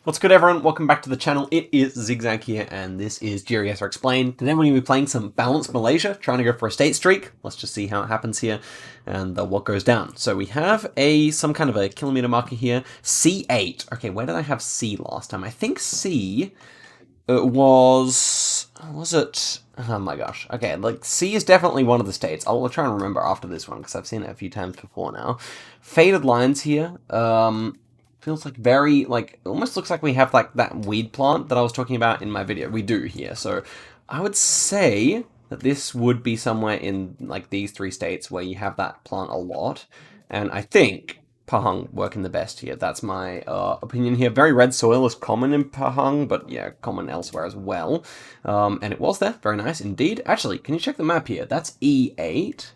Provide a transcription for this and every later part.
What's good, everyone? Welcome back to the channel. It is Zigzag here, and this is GeoGuessr Explained. Today we're going to be playing some Balanced Malaysia, trying to go for a state streak. Let's just see how it happens here and what goes down. So we have some kind of a kilometer marker here. C8. Okay, where did I have C last time? I think C was it? Oh my gosh. Okay, like C is definitely one of the states. I'll try and remember after this one because I've seen it a few times before now. Faded lines here. Feels like very, almost looks like we have, that weed plant that I was talking about in my video. We do here. So I would say that this would be somewhere in, these three states where you have that plant a lot. And I think Pahang working the best here. That's my opinion here. Very red soil is common in Pahang, but yeah, common elsewhere as well. And it was there. Very nice indeed. Actually, can you check the map here? That's E8.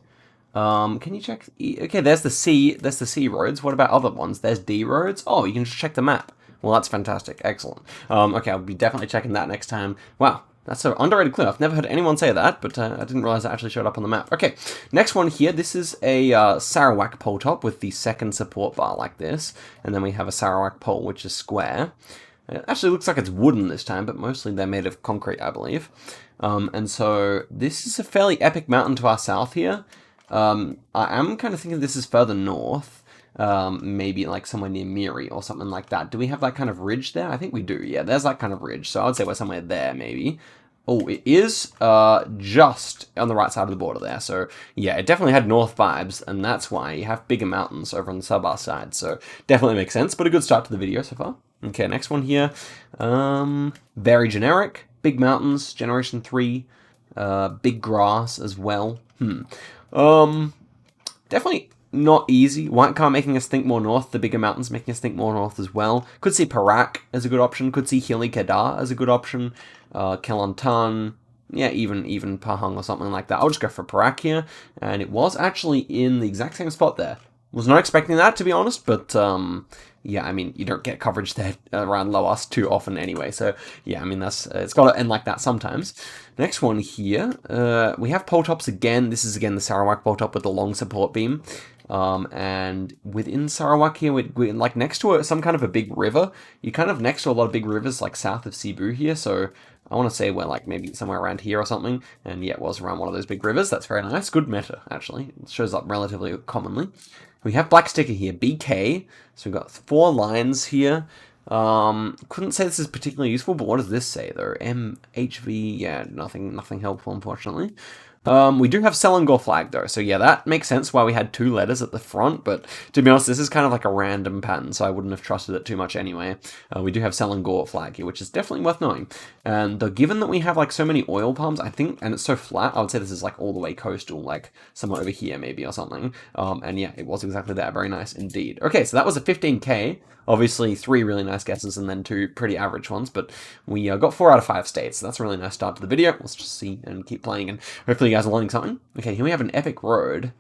Can you check? Okay, there's the C roads. What about other ones? There's D roads. Oh, you can just check the map. Well, that's fantastic. Excellent. Okay, I'll be definitely checking that next time. Wow, that's an underrated clue. I've never heard anyone say that, but I didn't realize it actually showed up on the map. Okay, next one here. This is a Sarawak pole top with the second support bar like this, and then we have a Sarawak pole which is square. It actually looks like it's wooden this time, but mostly they're made of concrete, I believe. And so this is a fairly epic mountain to our south here. I am kind of thinking this is further north, maybe like somewhere near Miri or something like that. Do we have that kind of ridge there? I think we do, yeah, there's that kind of ridge, so I would say we're somewhere there, maybe. Oh, it is just on the right side of the border there, so yeah, it definitely had north vibes, and that's why you have bigger mountains over on the Sabah side, so definitely makes sense, but a good start to the video so far. Okay, next one here, very generic, big mountains, generation 3, big grass as well. Definitely not easy. White car making us think more north, the bigger mountains making us think more north as well. Could see Perak as a good option, could see Hili Kedah as a good option, Kelantan, yeah, even Pahang or something like that. I'll just go for Perak here, and it was actually in the exact same spot there. Was not expecting that, to be honest, but yeah, I mean, you don't get coverage there around Loas too often anyway, so yeah, I mean, that's it's got to end like that sometimes. Next one here, we have pole tops again. This is again the Sarawak pole top with the long support beam. And within Sarawak here, we're like next to some kind of a big river. You're kind of next to a lot of big rivers, like south of Cebu here, so I want to say we're like maybe somewhere around here or something. And yeah, it was around one of those big rivers. That's very nice. Good meta, actually. It shows up relatively commonly. We have black sticker here, BK. So we've got 4 lines here. Couldn't say this is particularly useful, but what does this say though? MHV, yeah, nothing helpful, unfortunately. We do have Selangor flag though, so yeah, that makes sense why we had 2 letters at the front, but to be honest, this is kind of like a random pattern, so I wouldn't have trusted it too much anyway. We do have Selangor flag here, which is definitely worth knowing. And given that we have like so many oil palms, I think, and it's so flat, I would say this is like all the way coastal, like somewhere over here maybe or something. And yeah, it was exactly that. Very nice indeed. Okay, so that was a 15k. Obviously 3 really nice guesses and then 2 pretty average ones, but we got 4 out of 5 states, so that's a really nice start to the video. Let's just see and keep playing, and hopefully you guys are learning something. Okay, here we have an epic road.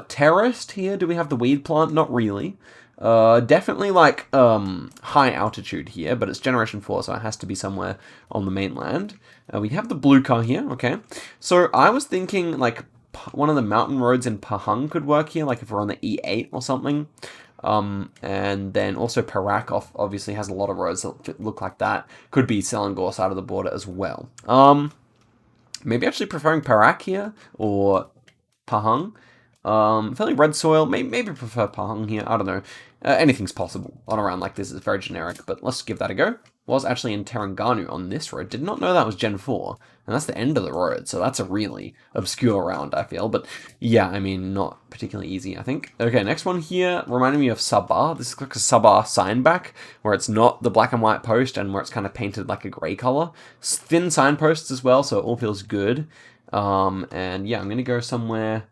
Terraced here, do we have the weed plant? Not really. Definitely like high altitude here, but it's generation 4, so it has to be somewhere on the mainland. We have the blue car here, okay. So I was thinking like one of the mountain roads in Pahang could work here, like if we're on the E8 or something. And then also Perak obviously has a lot of roads that look like that. Could be Selangor side of the border as well. Maybe actually preferring Perak here or Pahang. Fairly red soil. Maybe prefer Pahang here. I don't know. Anything's possible on a round like this. It's very generic, but let's give that a go. Was actually in Terengganu on this road. Did not know that was Gen 4. And that's the end of the road, so that's a really obscure round, I feel. But yeah, I mean, not particularly easy, I think. Okay, next one here, reminding me of Sabah. This is like a Sabah sign back, where it's not the black and white post, and where it's kind of painted like a grey colour. Thin signposts as well, so it all feels good. And yeah, I'm going to go somewhere.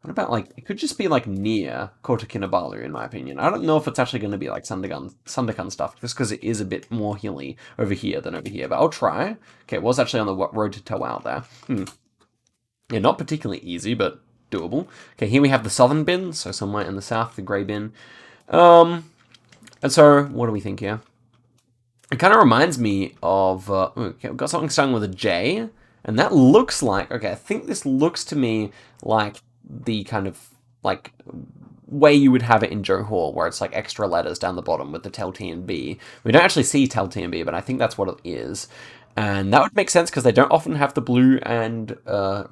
What about, like, it could just be, like, near Kota Kinabalu, in my opinion. I don't know if it's actually going to be, like, Sandakan stuff, just because it is a bit more hilly over here than over here, but I'll try. Okay, it was actually on the road to Tawau there. Yeah, not particularly easy, but doable. Okay, here we have the southern bin, so somewhere in the south, the grey bin. And so, what do we think here? It kind of reminds me of, okay, we've got something starting with a J, and that looks like, okay, I think this looks to me like the kind of, like, way you would have it in Johor, where it's like extra letters down the bottom with the Tel T and B. We don't actually see Tel T and B, but I think that's what it is. And that would make sense because they don't often have the blue and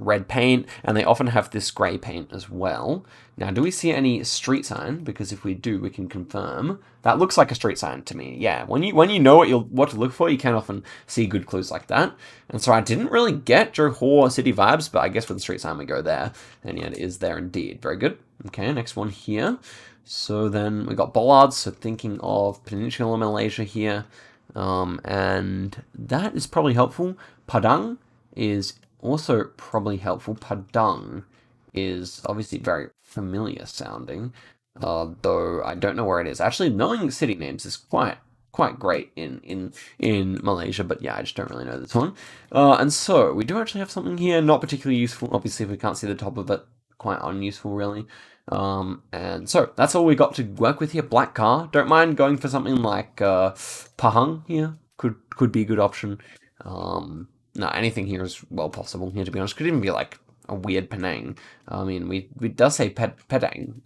red paint, and they often have this grey paint as well. Now, do we see any street sign? Because if we do, we can confirm. That looks like a street sign to me. Yeah, when you know what to look for, you can often see good clues like that. And so I didn't really get Johor city vibes, but I guess with the street sign we go there. And yeah, it is there indeed. Very good. Okay, next one here. So then we got bollards, so thinking of Peninsular Malaysia here. And that is probably helpful. Padang is also probably helpful. Padang is obviously very familiar sounding, though I don't know where it is. Actually, knowing city names is quite great in Malaysia, but yeah, I just don't really know this one. And so we do actually have something here, not particularly useful. Obviously, if we can't see the top of it, quite unuseful, really. And so that's all we got to work with here. Black car. Don't mind going for something like Pahang here. Could be a good option. No, anything here is well possible here, to be honest. Could even be like a weird Penang. I mean, we does say Padang,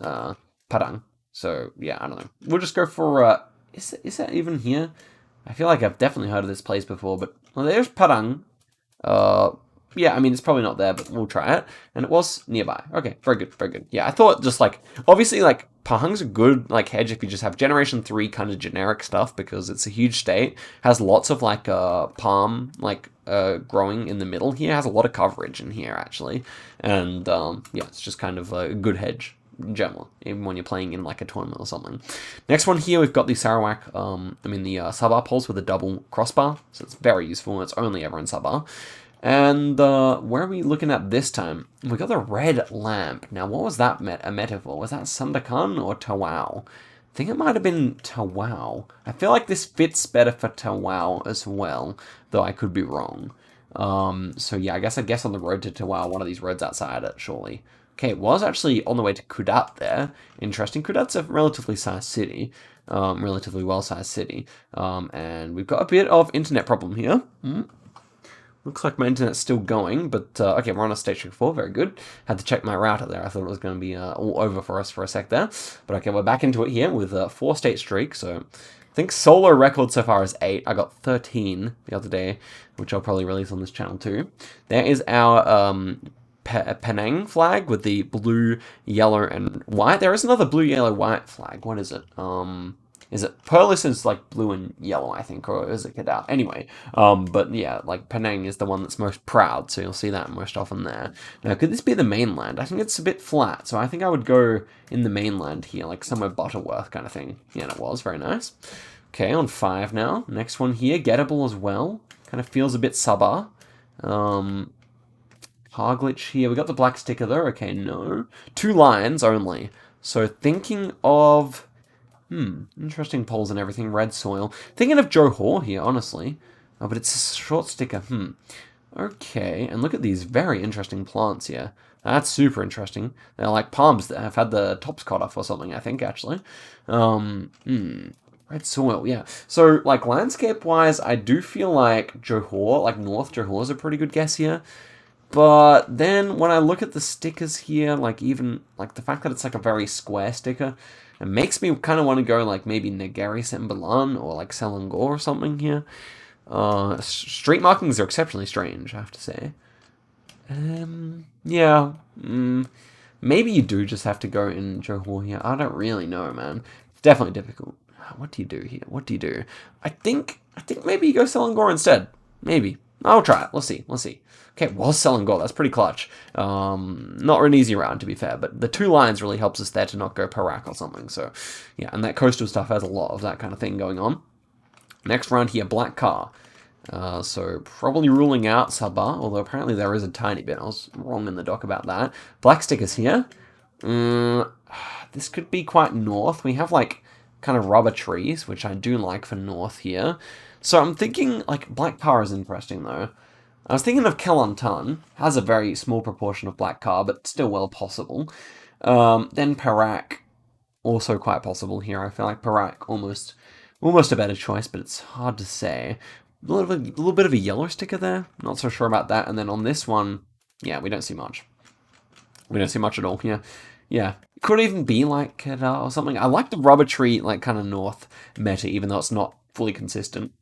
Padang. So yeah, I don't know. We'll just go for is that even here? I feel like I've definitely heard of this place before, but well, there's Padang. Yeah, I mean, it's probably not there, but we'll try it. And it was nearby. Okay, very good, very good. Yeah, I thought just like, obviously, like, Pahang's a good, like, hedge if you just have Generation 3 kind of generic stuff, because it's a huge state, has lots of, like, palm, like, growing in the middle here, has a lot of coverage in here, actually. And, yeah, it's just kind of a good hedge in general, even when you're playing in, like, a tournament or something. Next one here, we've got the Sarawak, the Sabah poles with a double crossbar, so it's very useful, it's only ever in Sabah. And where are we looking at this time? We got the red lamp. Now, what was that a metaphor? Was that Sandakan or Tawau? I think it might have been Tawau. I feel like this fits better for Tawau as well, though I could be wrong. So yeah, I guess on the road to Tawau, one of these roads outside it, surely. Okay, it was actually on the way to Kudat there. Interesting. Kudat's a relatively sized city. Relatively well-sized city. And we've got a bit of internet problem here. Looks like my internet's still going, but okay, we're on a state streak 4, very good. Had to check my router there, I thought it was going to be all over for us for a sec there. But okay, we're back into it here with a 4-state streak, so I think solo record so far is 8. I got 13 the other day, which I'll probably release on this channel too. There is our Penang flag with the blue, yellow, and white. There is another blue, yellow, white flag. What is it? Is it Perlis is like blue and yellow, I think, or is it Kedah? Anyway, but yeah, like Penang is the one that's most proud, so you'll see that most often there. Now, could this be the mainland? I think it's a bit flat, so I think I would go in the mainland here, like somewhere Butterworth kind of thing. Yeah, and it was very nice. Okay, on 5 now. Next one here, gettable as well. Kind of feels a bit Sabah. Car glitch here. We got the black sticker though. Okay, no. 2 lines only. So thinking of... interesting poles and everything. Red soil. Thinking of Johor here, honestly. Oh, but it's a short sticker. Okay, and look at these very interesting plants here. That's super interesting. They're like palms that have had the tops cut off or something, I think, actually. Red soil, yeah. So, like, landscape-wise, I do feel like Johor, like North Johor is a pretty good guess here. But then when I look at the stickers here, like even, like the fact that it's like a very square sticker, it makes me kind of want to go like maybe Negeri Sembilan or like Selangor or something here. Street markings are exceptionally strange, I have to say. Yeah. Maybe you do just have to go in Johor here. I don't really know, man. It's definitely difficult. What do you do here? What do you do? I think maybe you go Selangor instead. Maybe. I'll try it. Let's see. Okay, was Selangor. That's pretty clutch. Not an easy round, to be fair, but the 2 lines really helps us there to not go Perak or something. So, yeah, and that coastal stuff has a lot of that kind of thing going on. Next round here, black car. So probably ruling out Sabah, although apparently there is a tiny bit. I was wrong in the doc about that. Black stickers here. This could be quite north. We have like kind of rubber trees, which I do like for north here. So I'm thinking like black car is interesting though. I was thinking of Kelantan, has a very small proportion of black car, but still well possible. Then Perak, also quite possible here. I feel like Perak almost a better choice, but it's hard to say. A little bit of a yellow sticker there. Not so sure about that. And then on this one, yeah, we don't see much. We don't see much at all here. Yeah, Could even be like Kedah or something. I like the rubber tree, like kind of north meta, even though it's not fully consistent.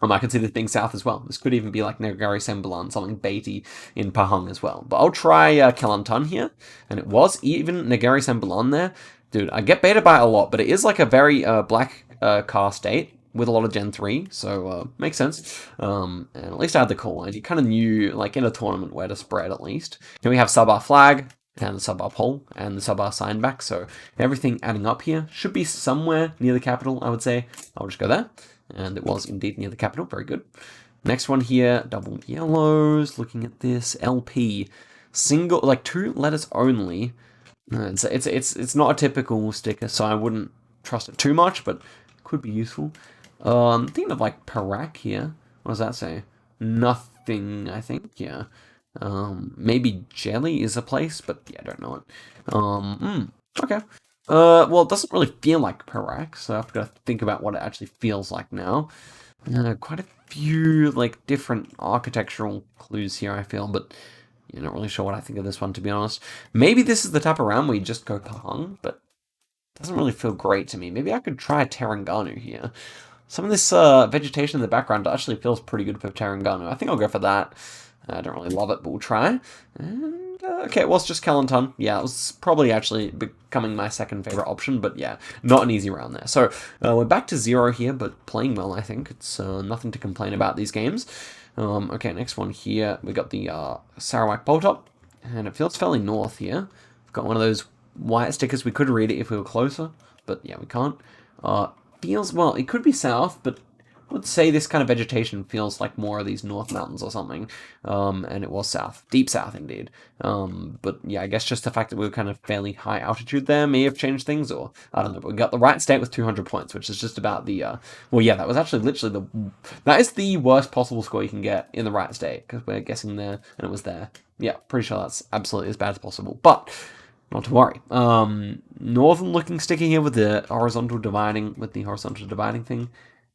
I could see this being south as well. This could even be like Negari Sembilan, something Beatty in Pahang as well. But I'll try Kelantan here. And it was even Negari Sembilan there. Dude, I get baited by it a lot, but it is like a very black car state with a lot of Gen 3, so makes sense. And at least I had the call line. You kind of knew, like, in a tournament where to spread at least. Here we have Sabah flag, and the Sabah pole, and the Sabah sign back, so everything adding up here should be somewhere near the capital, I would say. I'll just go there. And it was indeed near the capital. Very good. Next one here, double yellows. Looking at this, LP, single, like 2 letters only. It's not a typical sticker, so I wouldn't trust it too much, but it could be useful. Thinking of like Perak here. What does that say? Nothing, I think. Yeah. Maybe Jelly is a place, but yeah, I don't know it. Okay. Well, it doesn't really feel like Perak, so I've got to think about what it actually feels like now. Quite a few, like, different architectural clues here, I feel, but you're not really sure what I think of this one, to be honest. Maybe this is the type of round where you just go Pahang, but it doesn't really feel great to me. Maybe I could try Terengganu here. Some of this vegetation in the background actually feels pretty good for Terengganu. I think I'll go for that. I don't really love it, but we'll try. And, okay, it was just Kelantan. Yeah, it was probably actually becoming my second favorite option, but yeah, not an easy round there. So we're back to 0 here, but playing well, I think. It's nothing to complain about these games. Okay, next one here. We got the Sarawak Pole Top, and it feels fairly north here. We've got one of those white stickers. We could read it if we were closer, but yeah, we can't. Feels, well, it could be south, but I would say this kind of vegetation feels like more of these North Mountains or something. And it was south. Deep south, indeed. But yeah, I guess just the fact that we were kind of fairly high altitude there may have changed things, or I don't know. But we got the right state with 200 points, which is just about the, well, yeah, that was actually literally that is the worst possible score you can get in the right state, because we're guessing there, and it was there. Yeah, pretty sure that's absolutely as bad as possible. But not to worry. Northern looking sticker here with the horizontal dividing, thing.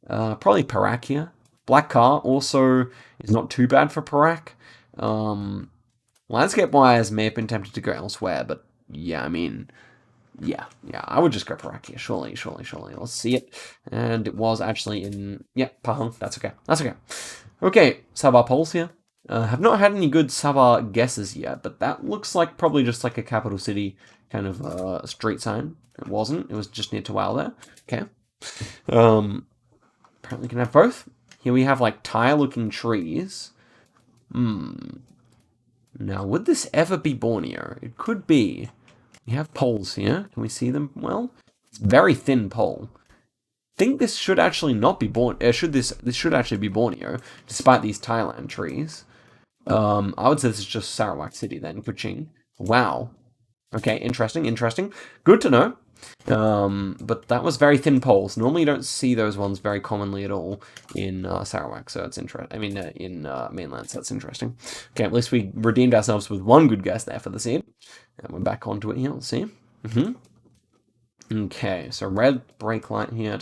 Probably Perak here. Black car also is not too bad for Perak. Landscape wise, may have been tempted to go elsewhere, but yeah, I mean, yeah, I would just go Perak here. Surely. Let's see it. And it was actually in, yeah, Pahang. That's okay. Okay, Sabah polls here. Have not had any good Sabah guesses yet, but that looks like probably just like a capital city kind of street sign. It wasn't. It was just near Tawau there. Okay. Apparently can have both. Here we have like tire-looking trees. Now, would this ever be Borneo? It could be. We have poles here. Can we see them well? It's very thin pole. Think this should actually not be this should actually be Borneo, despite these Thailand trees. I would say this is just Sarawak City then, Kuching. Wow. Okay, interesting. Good to know. But that was very thin poles. Normally you don't see those ones very commonly at all in Sarawak, so it's interesting. I mean, in mainland, so that's interesting. Okay, at least we redeemed ourselves with one good guess there for the seed. And we're back onto it here, let's see. Okay, so red brake light here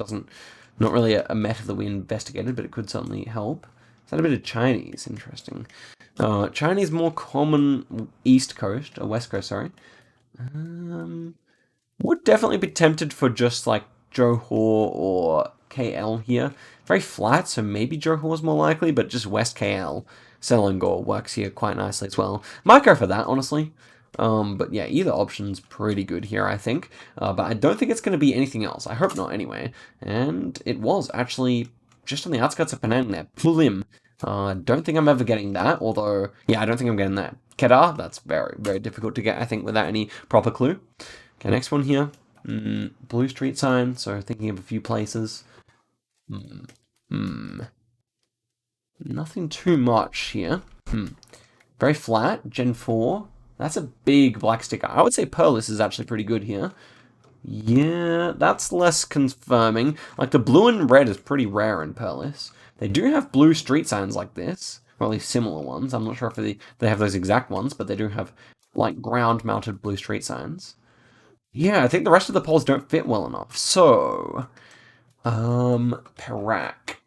not really a meta that we investigated, but it could certainly help. Is that a bit of Chinese? Interesting. Chinese more common East Coast, or West Coast, sorry. Would definitely be tempted for just like Johor or KL here. Very flat, so maybe Johor is more likely, but just West KL, Selangor works here quite nicely as well. Might go for that, honestly. But yeah, either option's pretty good here, I think. But I don't think it's going to be anything else. I hope not, anyway. And it was actually just on the outskirts of Penang there. Pulim. Don't think I'm ever getting that, although, yeah, I don't think I'm getting that. Kedah, that's very, very difficult to get, I think, without any proper clue. Okay, next one here. Blue street sign, so thinking of a few places. Nothing too much here. Very flat, Gen 4. That's a big black sticker. I would say Perlis is actually pretty good here. Yeah, that's less confirming. Like, the blue and red is pretty rare in Perlis. They do have blue street signs like this, or at least similar ones. I'm not sure if they have those exact ones, but they do have, like, ground-mounted blue street signs. Yeah, I think the rest of the polls don't fit well enough. So, Perak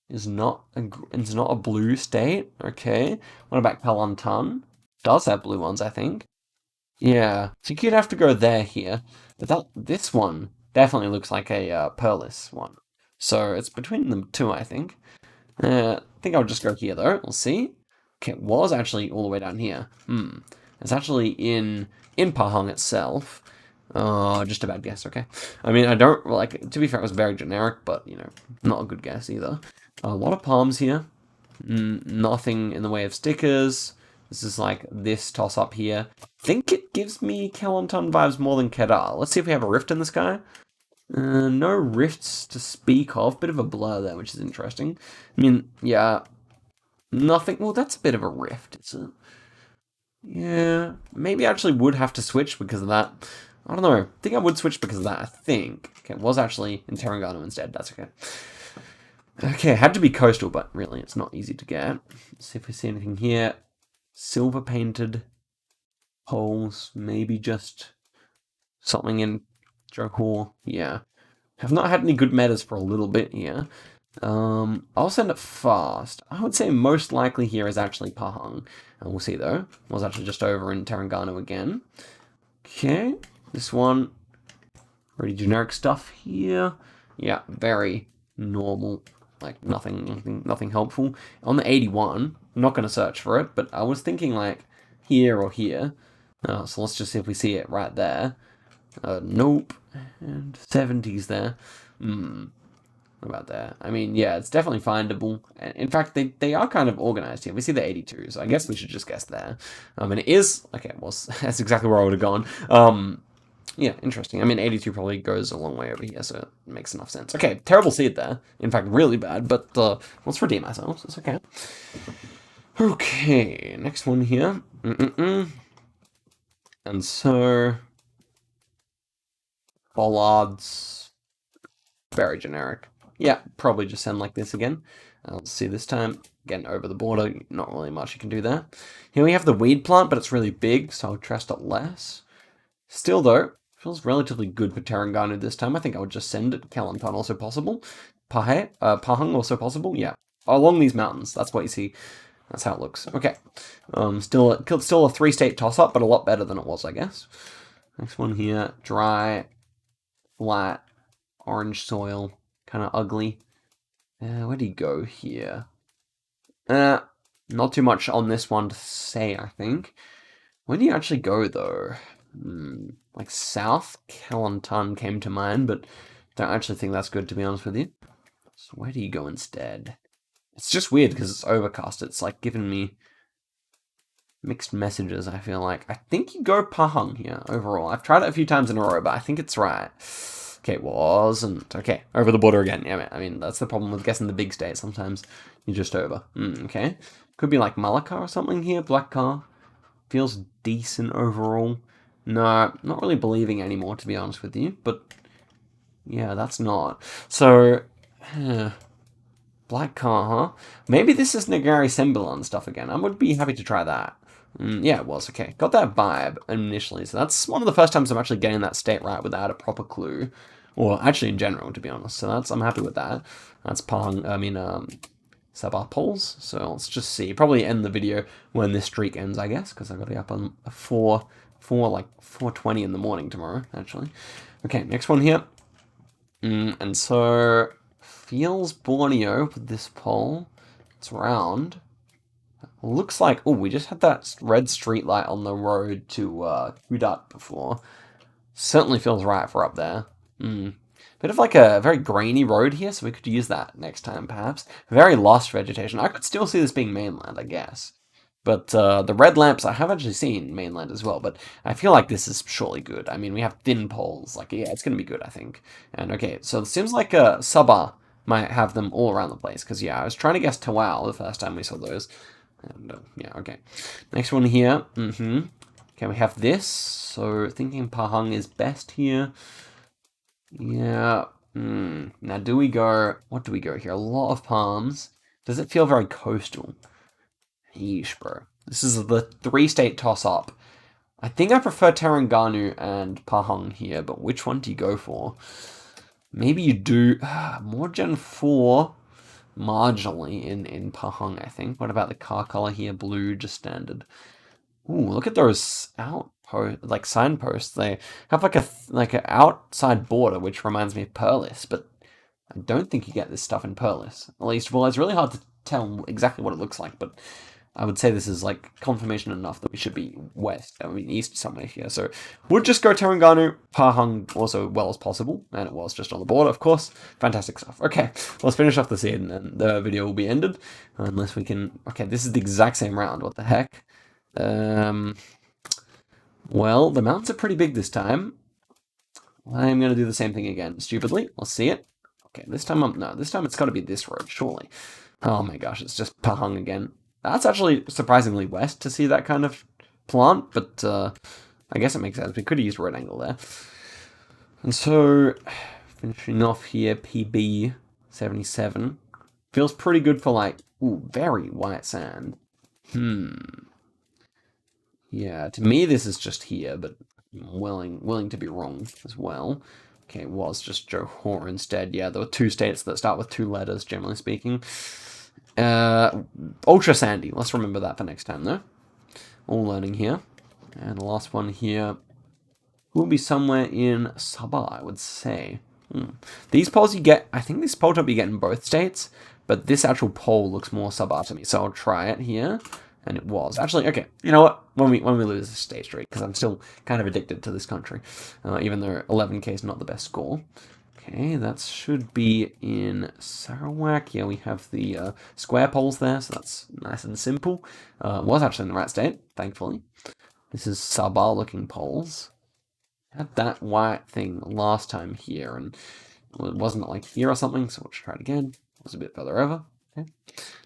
is not a blue state. Okay, what about Kelantan? Does have blue ones, I think. Yeah, so you'd have to go there here. But this one definitely looks like a Perlis one. So it's between the two, I think. I think I'll just go here though. We'll see. Okay, it was actually all the way down here. It's actually in Pahang itself. Oh, just a bad guess. Okay. I mean, I don't like. To be fair, it was very generic, but not a good guess either. A lot of palms here. Nothing in the way of stickers. This is like this toss up here. I think it gives me Kelantan vibes more than Kedah. Let's see if we have a rift in the sky. No rifts to speak of. Bit of a blur there, which is interesting. I mean, yeah, nothing. Well, that's a bit of a rift, isn't it? Yeah, maybe I actually would have to switch because of that. I don't know. I think I would switch because of that, I think. Okay, it was actually in Terengganu instead. That's okay. Okay, it had to be coastal, but really, it's not easy to get. Let's see if we see anything here. Silver painted holes, maybe just something in Johor. Yeah. Have not had any good metas for a little bit here. I'll send it fast. I would say most likely here is actually Pahang. And we'll see though. Was actually just over in Terengganu again. Okay, this one. Pretty generic stuff here. Yeah, very normal. Like nothing helpful. On the 81, I'm not going to search for it, but I was thinking like here or here. So let's just see if we see it right there. Nope. And 70s there. What about there? I mean, yeah, it's definitely findable. In fact, they are kind of organized here. We see the 82, so I guess we should just guess there. And it is... Okay, well, that's exactly where I would have gone. Yeah, interesting. I mean, 82 probably goes a long way over here, so it makes enough sense. Okay, terrible seed there. In fact, really bad, but let's redeem ourselves. It's okay. Okay, next one here. And so... Bollards. Very generic. Yeah, probably just send like this again. Let's see this time. Again, over the border. Not really much you can do there. Here we have the weed plant, but it's really big, so I'll trust it less. Still, though, feels relatively good for Terengganu this time. I think I would just send it. Kelantan also possible. Pahang also possible. Yeah, along these mountains. That's what you see. That's how it looks. Okay. Still a 3-state toss-up, but a lot better than it was, I guess. Next one here. Dry, flat, orange soil, kind of ugly. Where do you go here? Not too much on this one to say, I think. Where do you actually go, though? Like South Kelantan came to mind, but don't actually think that's good, to be honest with you. So where do you go instead? It's just weird because it's overcast. It's like giving me mixed messages, I feel like. I think you go Pahang here, overall. I've tried it a few times in a row, but I think it's right. Okay, it wasn't. Okay, over the border again. Yeah, I mean, that's the problem with guessing the big state. Sometimes you're just over. Okay. Could be like Malacca or something here. Black car. Feels decent overall. No, not really believing anymore, to be honest with you. But, yeah, that's not. So, black car, huh? Maybe this is Negari Sembilan stuff again. I would be happy to try that. Yeah, it was. Okay, got that vibe initially. So that's one of the first times I'm actually getting that state right without a proper clue. Or actually in general, to be honest. So I'm happy with that. That's Sabah polls. So let's just see. Probably end the video when this streak ends, I guess, because I've got to be up on 4:20 in the morning tomorrow, actually. Okay, next one here. And so feels Borneo with this poll. It's round. Looks like, oh, we just had that red street light on the road to Kudat before. Certainly feels right for up there. Bit of like a very grainy road here, so we could use that next time, perhaps. Very lost vegetation. I could still see this being mainland, I guess. But the red lamps, I have actually seen mainland as well, but I feel like this is surely good. I mean, we have thin poles. Like, yeah, it's going to be good, I think. And okay, so it seems like Sabah might have them all around the place, because, yeah, I was trying to guess Tawau the first time we saw those. And, yeah, okay. Next one here. Okay, we have this. So, thinking Pahang is best here. Yeah. Now, do we go... What do we go here? A lot of palms. Does it feel very coastal? Yeesh, bro. This is the 3-state toss-up. I think I prefer Terengganu and Pahang here, but which one do you go for? Maybe you do... more Gen 4... marginally in Pahang, I think. What about the car color here? Blue, just standard. Ooh, look at those like signposts. They have like an outside border, which reminds me of Perlis, but I don't think you get this stuff in Perlis. At least, well, it's really hard to tell exactly what it looks like, but I would say this is like confirmation enough that we should be east somewhere here. So we'll just go Terengganu, Pahang also well as possible, and it was just on the border, of course. Fantastic stuff. Okay, let's finish off the scene, and the video will be ended, unless we can. Okay, this is the exact same round. What the heck? Well, the mountains are pretty big this time. I'm gonna do the same thing again, stupidly. Let's see it. Okay, this time it's got to be this road, surely. Oh my gosh, it's just Pahang again. That's actually surprisingly west to see that kind of plant, but I guess it makes sense. We could have used right angle there. And so, finishing off here, PB 77. Feels pretty good for like, very white sand. Yeah, to me this is just here, but I'm willing to be wrong as well. Okay, it was just Johor instead. Yeah, there were 2 states that start with 2 letters, generally speaking. Ultra sandy. Let's remember that for next time, though. All learning here. And the last one here will be somewhere in Sabah, I would say. These polls you get, I think these polls you get in both states, but this actual poll looks more Sabah to me, so I'll try it here. And it was. Actually, okay, you know what? When we lose this state streak, because I'm still kind of addicted to this country, even though 11k is not the best score. Okay, that should be in Sarawak. Yeah, we have the square poles there, so that's nice and simple. Was actually in the right state, thankfully. This is Sabah-looking poles. Had that white thing last time here, and it wasn't like here or something, so we'll try it again. It was a bit further over. Okay.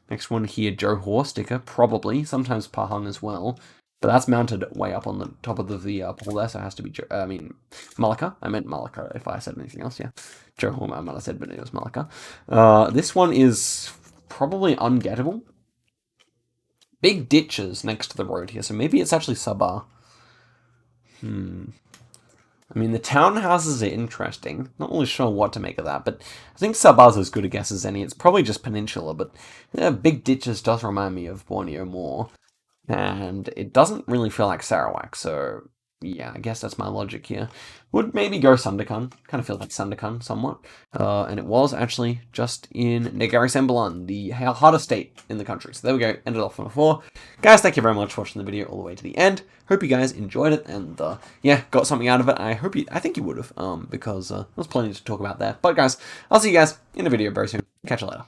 Next one here, Johor sticker, probably. Sometimes Pahang as well. But that's mounted way up on the top of the pole there, so it has to be, Malacca. I meant Malacca if I said anything else, yeah. Johor, I might have said, but it was Malacca. This one is probably ungettable. Big ditches next to the road here, so maybe it's actually Sabah. I mean, the townhouses are interesting. Not really sure what to make of that, but I think Sabah's as good a guess as any. It's probably just Peninsula, but Big Ditches does remind me of Borneo more. And it doesn't really feel like Sarawak, so yeah, I guess that's my logic here. Would maybe go Sandakan. Kind of feels like Sandakan somewhat. And it was actually just in Negari Sembilan, the hardest state in the country. So there we go, ended off on a 4. Guys, thank you very much for watching the video all the way to the end. Hope you guys enjoyed it and yeah, got something out of it. I think you would have, because there's plenty to talk about there. But guys, I'll see you guys in a video very soon. Catch you later.